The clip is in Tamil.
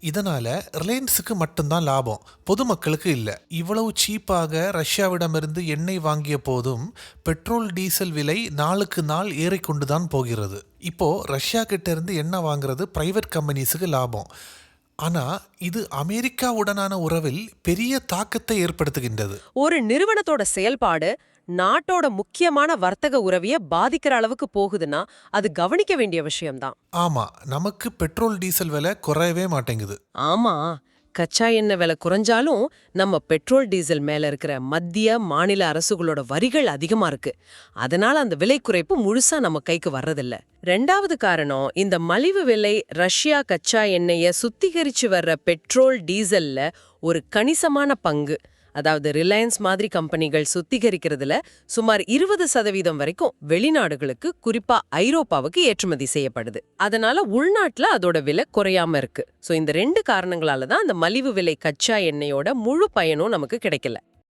இதனால ரிலையன்ஸுக்கு மட்டும்தான் லாபம், பொதுமக்களுக்கு இல்ல. இவ்வளவு சீப்பாக ரஷ்யாவிடமிருந்து எண்ணெய் வாங்கிய போதும் பெட்ரோல் டீசல் விலை நாளுக்கு நாள் ஏறிக்கொண்டுதான் போகிறது. இப்போ ரஷ்யா கிட்ட இருந்து எண்ணெய் வாங்குறது பிரைவேட் கம்பெனிஸுக்கு லாபம். ஆனா இது அமெரிக்காவுடனான உறவில் பெரிய தாக்கத்தை ஏற்படுத்துகின்றது. ஒரு நிறுவனத்தோட செயல்பாடு நாட்டோட முக்கியமான வர்த்தக உறவிய பாதிக்கிற அளவுக்கு போகுதுன்னா அது கவனிக்க வேண்டிய விஷயம்தான். ஆமா, நமக்கு பெட்ரோல் டீசல் விலை குறையவே மாட்டேங்குது. ஆமா, கச்சா எண்ணெய் விலை குறைஞ்சாலும் நம்ம பெட்ரோல் டீசல் மேல இருக்கிற மத்திய மாநில அரசுகளோட வரிகள் அதிகமா இருக்கு. அதனால அந்த விலை குறைப்பு முழுசா நம்ம கைக்கு வர்றதில்ல. ரெண்டாவது காரணம், இந்த மலிவு விலை ரஷ்யா கச்சா எண்ணெய சுத்திகரிச்சு வர்ற பெட்ரோல் டீசல்ல ஒரு கணிசமான பங்கு, அதாவது ரிலையன்ஸ் மாதிரி கம்பெனிகள் சுத்திகரிக்கிறதுல சுமார் 20% வரைக்கும் வெளிநாடுகளுக்கு, குறிப்பா ஐரோப்பாவுக்கு ஏற்றுமதி செய்யப்படுது. அதனால உள்நாட்டுல அதோட விலை குறையாம இருக்கு. சோ இந்த ரெண்டு காரணங்களால தான் அந்த மலிவு விலை கச்சா எண்ணெயோட முழு பயனும் நமக்கு கிடைக்கல.